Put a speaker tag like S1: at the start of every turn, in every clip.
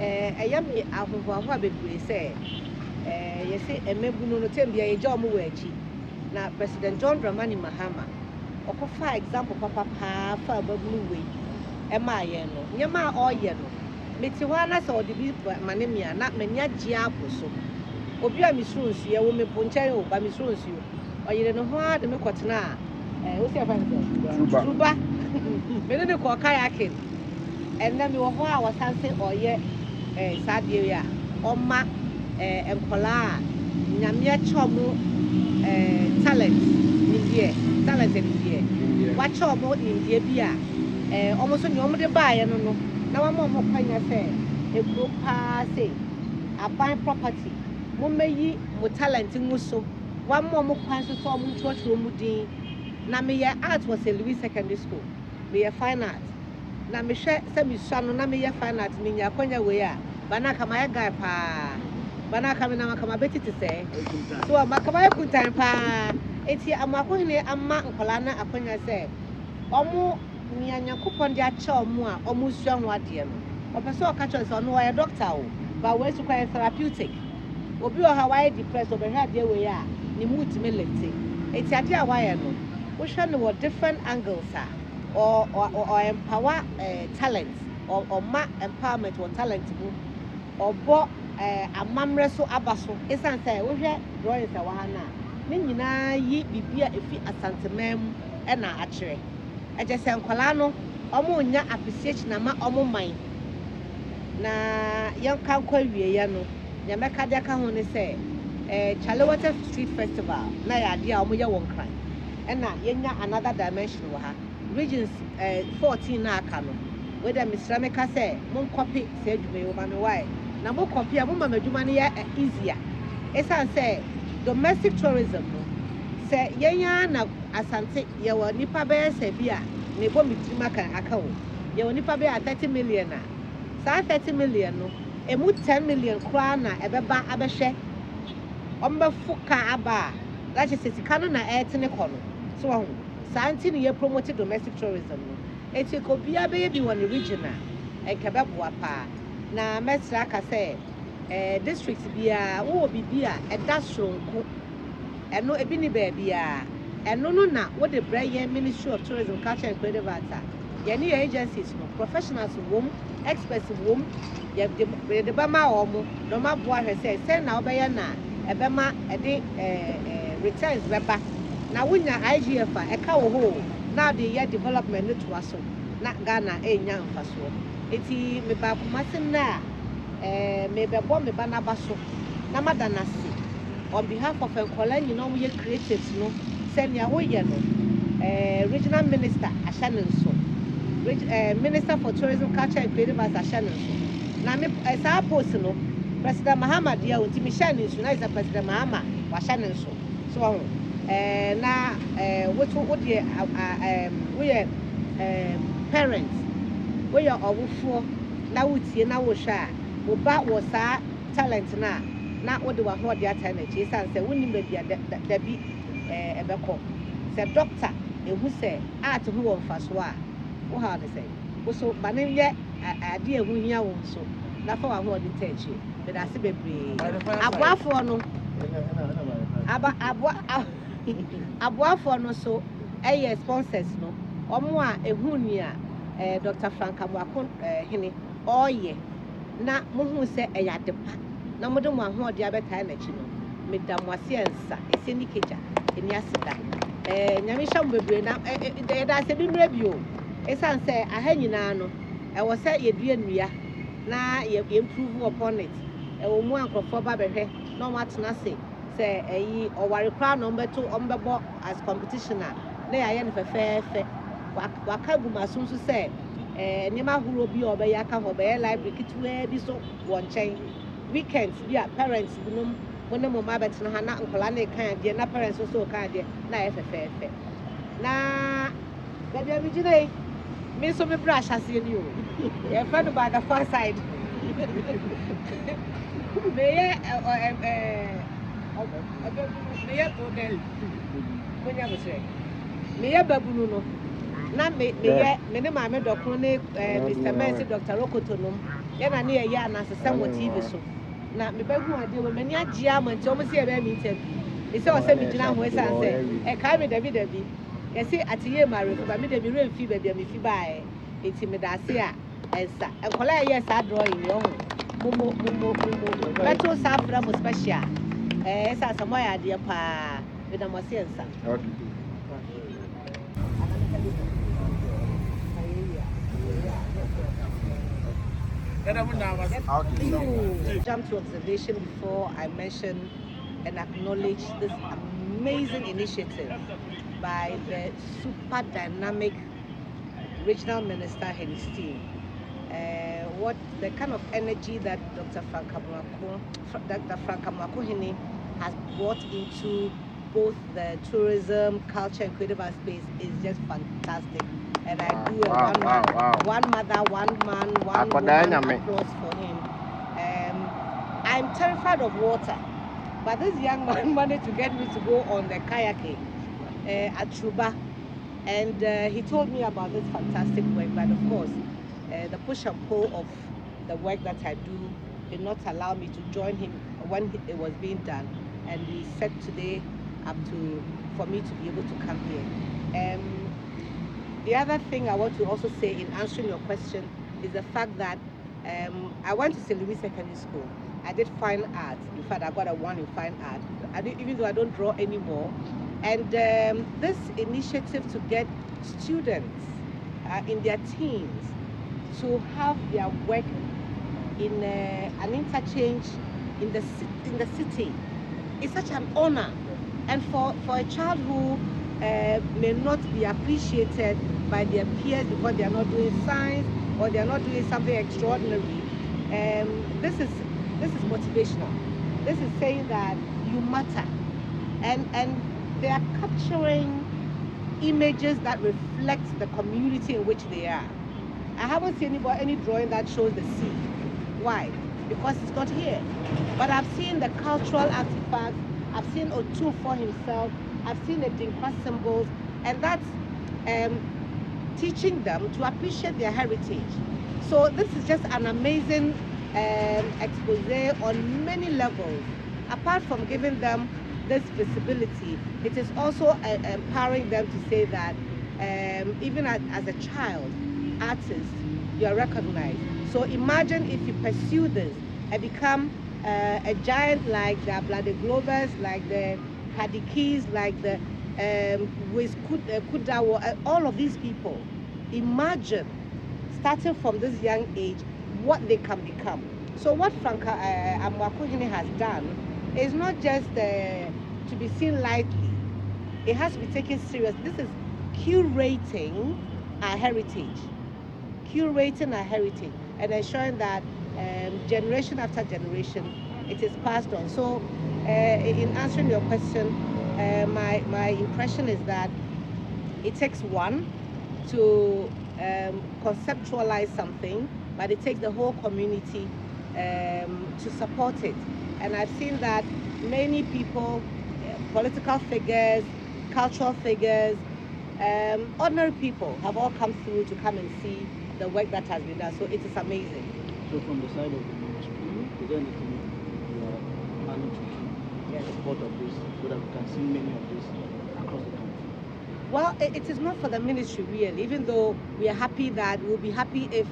S1: am a baby say, you say, a mebuno no tembia a job wedgie. Now, President John Dramani Mahama, or for example, Papa Pa, blue way, am I yellow, Yama or yellow. Metiwana saw the beef manemia, not many giapo so. Obia misruns you, woman ponchayo, by misruns you, or you don't know how to make what's now. What's your friend? Truba. Many the kayaking. And then you were was answering or yet Sadia, or ma and Pola, Namia Chomo talent in talent in India. What chomo in India? Almost on your buy, I don't know. Now I'm more pioneer say, a group say, a buying property. Mume mo talent muso. One more kwanso so mo church room na me ye art was a Louis Secondary School. Me ye fine art. Na me hwe se me sua no na me ye fine art me nya kwanya we a. Bana kama ye guy pa. Bana kama na kama beti te say. So makama ye kuntan pa. Eti Amoakohene amma nkola na akwanya say. Omo nya Nyankopon de acha omo a omo sua ho ade no. Opeso o ka cho say no wa doctor o. But we so kwa therapeutic. Obi o ha wa depressed obi ha de we a ni mood me left. Eti ade a wa ye no. We shall know different angles or empower talent or ma empowerment or talent or bo a mamreso abaso. It's answer we hear drawings a wahana. Nina ye bibia efi asantemem ena achire. Ejese nkwala no omo nya appreciation na ma omo man. Na yanka kwa wie ya no. Nyameka de ka ho ne se Chalewata Street Festival na ya dia omo ye won kran. And now, another dimension. Regions 14 na kano. Whether Miss Rameka say, Mon copy said you may over me why. Now, more copy a woman Jumania easier. It's say domestic tourism. Say, Yaya na Asante, you were Nipa Bear Sebia, Nebo Mitimaka account. You were Nipa Bear 30 million. Sa 30 million, no, a mood 10 million krana, a beba abashe. Omba fuka aba. That is a canon air tenecono. So, Santini, you promoted domestic tourism. It could be a baby one regional and Kababwapa. Now, Mesraka say, districts be a beer, a dash room, and no ebini baby, and no, what the Brian Ministry of Tourism, Culture and Creative Arts. Any agencies, no professionals, womb, experts, womb, you have the Bama Omo, no matter what I say, send now by na, a Bama, a day returns Baba. Now, when your IGF, a cow hole, now the year development to us, not Ghana, a young faso. It's me back Massina, maybe a bomb banabaso, Namadanasi. On behalf of a colony, you know, we creatives, no, send your way, regional minister, Ashannon so. Minister for Tourism, Culture and Creative Arts, Ashannon so. Now, as our person, President Mahama, dear, with Michelle is President Mahama, Ashannon so. So, now, what we are parents, we are over for now. We see now we share. We back was our talent now. Not what do we hold their talent? He said, "We need to be a be a backup." Said doctor, who say, "Art who on first war." What how they say? So, but then yet, idea who here also. That's how I hold the interch. But I see baby. Abba for no. Abba for no so. Sponsors no. Omwa ehunia Dr Frank Amoakohene oye na muhu se eyadepa na modem aho de abeta na chi no medam wase ensa eseni keja eni asida nyame hwam bebre na da se bi mra bio esan se ahanyina no wo se yedua nnua na ye improve upon it wo mu ankrofo ba behwe na o matena se eyi oware kra no mbeto ombebo as competition na ya ye ne fefefe waka gumaso so say nima huro bi obeya ka ho be library kitwe bi so won chen weekends bi a parents binum wona mo ma betena ha na nkola na kan de na parents so kan de na efefefe na baby abi jine me so me brush ase ni o e friend by the far side me ye to del monya mo se me ye babunu no na me ne maame dokro ne Mr. Mercy Dr Rokotonum Yena ne ya na sesem wo TV so. Na me ba hu ade we mani agye amanti o mo se e be mi interview. E se o se mi gina ho esanse. E kai me David. You see, at ye married, but me the real fee baby, me fee by it's me that say, and collect yes, I draw in your home. Metro Safra was special. As a my idea, pa, with a Mosian. Okay. Jump to observation before I mention and acknowledge this amazing initiative by the super dynamic regional minister and his team. What the kind of energy that Dr. Frank Amoakohene has brought into both the tourism, culture, and creative space is just fantastic. And I do a one mother, one man, one woman applause for him. I'm terrified of water, but this young man managed to get me to go on the kayaking at Truba, and he told me about this fantastic work. But of course, the push and pull of the work that I do did not allow me to join him when it was being done, and he set today up for me to be able to come here. The other thing I want to also say in answering your question is the fact that I went to St. Louis Secondary School. I did fine art. In fact, I got a 1 in fine art, even though I don't draw anymore. And this initiative to get students in their teens to have their work in an interchange in the city is such an honor. And for a child who may not be appreciated by their peers because they are not doing science or they are not doing something extraordinary, this is motivational. This is saying that you matter, and they are capturing images that reflect the community in which they are. I haven't seen any drawing that shows the sea. Why? Because it's not here. But I've seen the cultural artifacts. I've seen Otu for himself. I've seen the Dinkwa symbols, and that's teaching them to appreciate their heritage. So this is just an amazing expose on many levels. Apart from giving them this visibility, it is also empowering them to say that even as a child artist, you are recognized. So imagine if you pursue this and become a giant like the Abla Glovers, like the Hadikis, like the Kudawo, all of these people. Imagine, starting from this young age, what they can become. So what Frank Amoakohene has done is not just to be seen lightly. It has to be taken serious. This is curating our heritage. Curating our heritage and ensuring that generation after generation it is passed on. So in answering your question, my impression is that it takes one to conceptualize something, but it takes the whole community to support it. And I've seen that many people, political figures, cultural figures, ordinary people have all come through to come and see the work that has been done. So it is amazing.
S2: So from the side of the ministry, is there anything you are planning to do in support of this so that we can see many of this across the country?
S1: Well, it is not for the ministry really, even though we are happy that we'll be happy if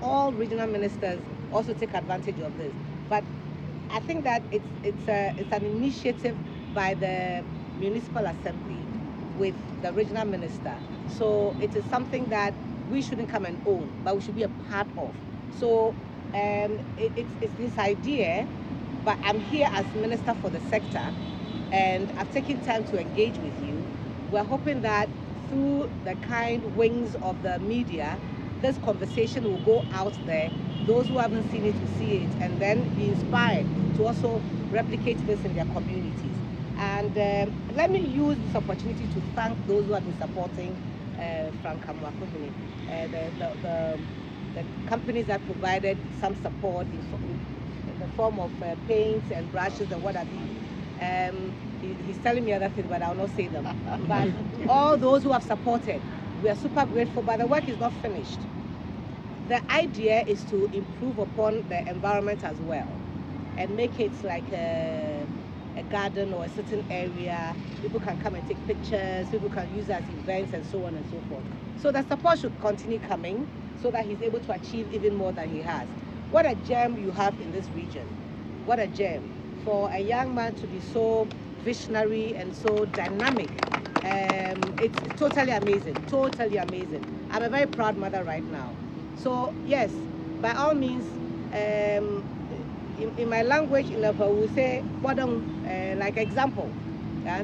S1: all regional ministers also take advantage of this. But I think that it's an initiative by the municipal assembly with the regional minister. So it is something that we shouldn't come and own, but we should be a part of. So it's his idea, but I'm here as minister for the sector, and I've taken time to engage with you. We're hoping that through the kind wings of the media, this conversation will go out there, those who haven't seen it will see it, and then be inspired to also replicate this in their communities. And let me use this opportunity to thank those who have been supporting Frank Amoakohene, the companies that provided some support in the form of paints and brushes and what have you. He's telling me other things, but I'll not say them. But all those who have supported, we are super grateful, but the work is not finished. the idea is to improve upon the environment as well and make it like a garden or a certain area. People can come and take pictures, people can use as events and so on and so forth. So the support should continue coming so that he's able to achieve even more than he has. What a gem you have in this region. What a gem. For a young man to be so visionary and so dynamic, it's totally amazing, totally amazing. I'm a very proud mother right now. So yes, by all means, in my language, in Lepa, we say, like example.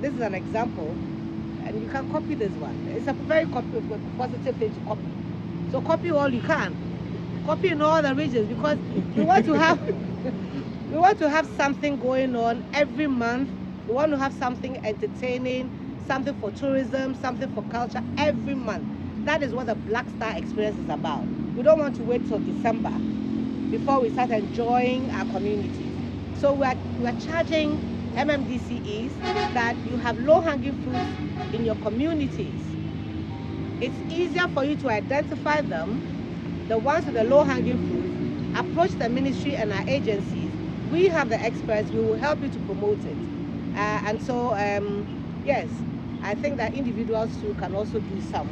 S1: This is an example, and you can copy this one. It's a very positive thing to copy. So copy all you can. Copy in all the regions, because we want to have we want to have something going on every month. We want to have something entertaining, something for tourism, something for culture every month. That is what the Black Star Experience is about. We don't want to wait till December before we start enjoying our communities. So we are charging MMDCEs that you have low-hanging fruits in your communities. It's easier for you to identify them, the ones with the low-hanging fruit, approach the ministry and our agencies. We have the experts, we will help you to promote it. And so, yes, I think that individuals too can also do some.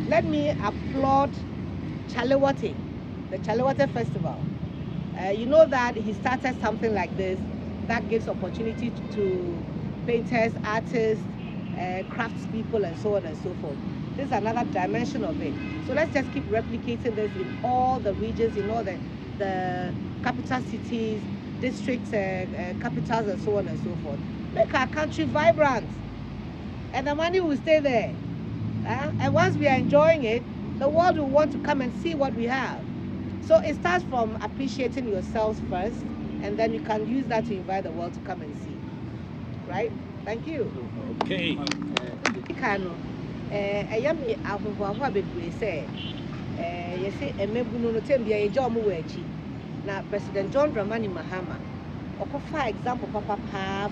S1: Let me applaud Chalewate, the Chalewate Festival. You know that he started something like this that gives opportunity to painters, artists, craftspeople, and so on and so forth. This is another dimension of it. So let's just keep replicating this in all the regions, in all the capital cities, districts, capitals, and so on and so forth. Make our country vibrant, and the money will stay there. And once we are enjoying it, the world will want to come and see what we have. So it starts from appreciating yourselves first, and then you can use that to invite the world to come and see. Right? Thank you.
S3: Okay.
S1: Kano, ayami ahohoaho bebre say, you say emebuno no tembia ye jomo wechi. Na President John Dramani Mahama, okofa example papa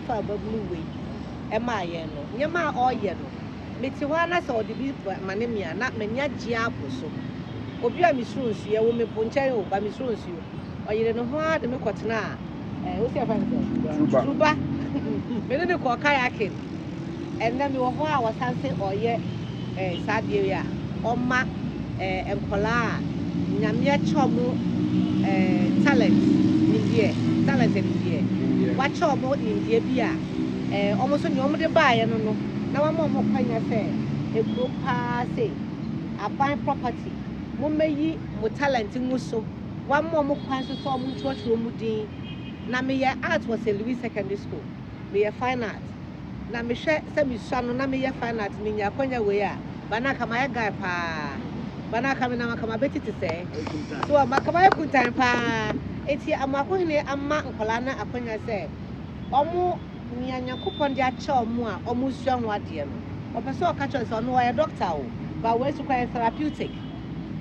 S1: fa babunu we. Ema ye no, nyema oye no. Metiwana sa odibi manemia na menya gia aposo. Obi a misuru nsu ye wo me ponche o ba misuru nsu. Oyire no ho ade me kwotena wo se afa nso. Truba. Me ne ko kayaking. And then we were how I was saying oye sadie ya. Oma enkola nyamia chomo talent in die. What chomo in die bia. Almost on your buy no. Now I'm more kwanya say a group say a buying property. Mumeyi mo talent nguso. One more mo kwan so mo church room din. Na me ya art was a Louis Secondary School. Me ya fine art. Na me hwe se me suano na me ya fine art me nya kwanya we a. Bana kama ya guy pa. Bana kama na kama beti te say. So makama ya kuntan pa. Eti Amoakohene amma nkola na akwanya say. Omo Nyanya kupon dia cho mu a omusua ho ade no opeso okacho so no why doctor o but we so quite therapeutic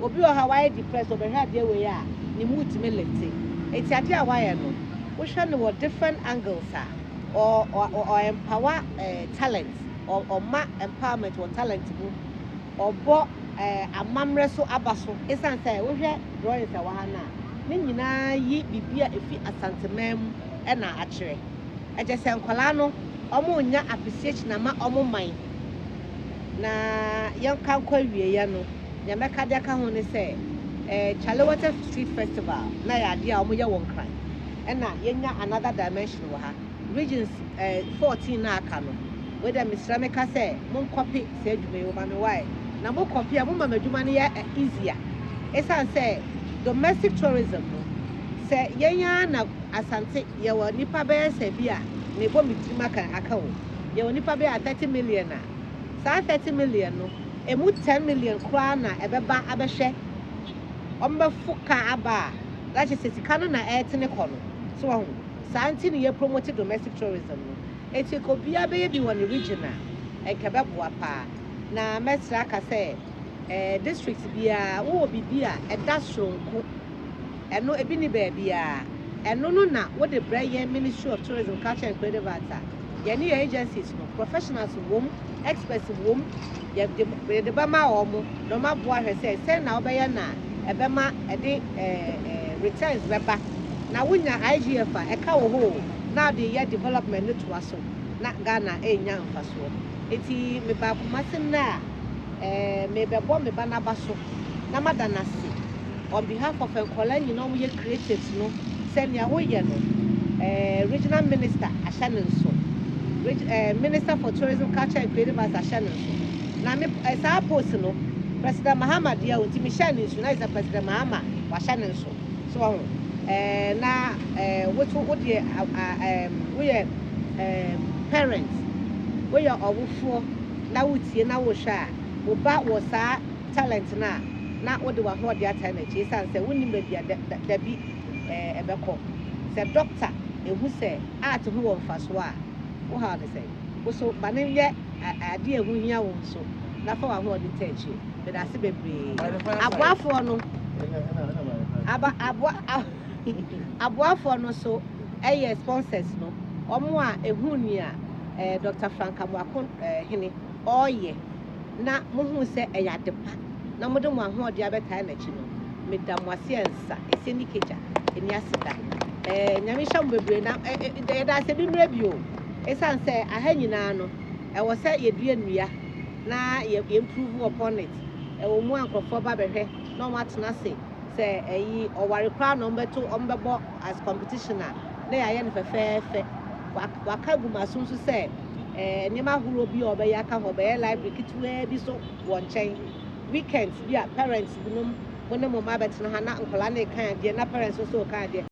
S1: obi o ha why depressed obehwe ade we ya ni mood me lifting eti ade a why no we hwe no different angles or empower talent or ma empowerment or talent mu obo amamre so abaso esan say we hwe drawings a wa ha na ni nyina yi bibia efi asantemam e na akire I just say Colano, Omonia appreciation ama omo mine. Na young can call Yano, Yamaka Daka Hone say, Chalewate Street Festival, Naya dear Omoya won't cry. And now, yenya another dimension wa ha. Regions 14 na kano. Whether Miss Rameka say, Mon copy said you may woman why. Na mo copy a woman Jumania easier. Esan say domestic tourism. Say yenya na asante yewo nipa be se bia ne bo mitima kan aka wo yewo nipa be 30 million na sa 30 million no emu 10 million kra na ebeba abehwe ombe fuka aba that is sika no na etene ko no so ho sa anti ne ye promote domestic tourism no eti ko bia be bi won regional ekebeboa pa na mesra ka say district bia wo bibia eda soronko eno ebi ni baby a eno no na what the Brian Ministry of Tourism, Culture and Creative Arts Yɛne yɛ agencies no professionals wom experts wom yɛde bɛma wɔn na wɔn aboa hwɛ sɛ sɛn na wɔbɛyɛ na ɛbɛma ɛde returns bɛba na wonya IGF a ɛka wɔ hɔ na de yɛ development ne toa so na Ghana ɛnya mfasoɔ eti me ba kumase na me bɛbɔ me ba n'aba so na mada n'ase on behalf of nkɔla nyinaa wɔn yɛ creatives no sɛnea wɔyɛ no regional minister ahyɛ ne nso minister for tourism culture and creative arts ahyɛ ne nso na me saa post no president Mahama deɛ o ti mi hyɛ ne nso na is president Mahama wahyɛ ne nso so wɔn na wotu wodeɛ woyɛ parents woyɛ ɔwofoɔ na wotie na wohwɛ a woba wɔ saa talent na wode w'ahoɔde ata n'akyi esan sɛ wonim baabi a dabi ɛbɛkɔ sɛ doctor ehu sɛ art ho wɔ mfasoɔ a wo ha ne sɛ woso ba ne yɛ ade ehu hia wo nso na fa w'ahoɔde ta akyi bɛda ase bebree aboafoɔ no aboafoɔ no so ɛyɛ sponsors no ɔmo a ehu ni a Dr Frank Amoakohene ɔyɛ na mohu sɛ ɛyɛ adepa na mode mo ahoɔde abɛtaa n'akyi no meda mo ase nsa ese ni keja eni aseda nyame hyɛ mo bebree na yɛda ase bi mmerɛ bio esan sɛ aha nyinaa no ɛwɔ sɛ yɛdua nnua na yɛ improve upon it ɛwɔ mu ankrɔfoɔ ba bɛhwɛ na ɔmo atena se sɛ ɛyi ɔware kora na ɔmbɛbɔ as competition a na yɛayɛ no fɛfɛɛfɛ waka gu maso nso sɛ nneɛma ahorow bi a ɔbɛyɛ aka hɔ ɔbɛyɛ library ketewa bi so wɔ nkyɛn weekends bi a parents binom mo ne mo ma bɛtena ha na nkɔla na ɛka adeɛ na parents nso ɔka adeɛ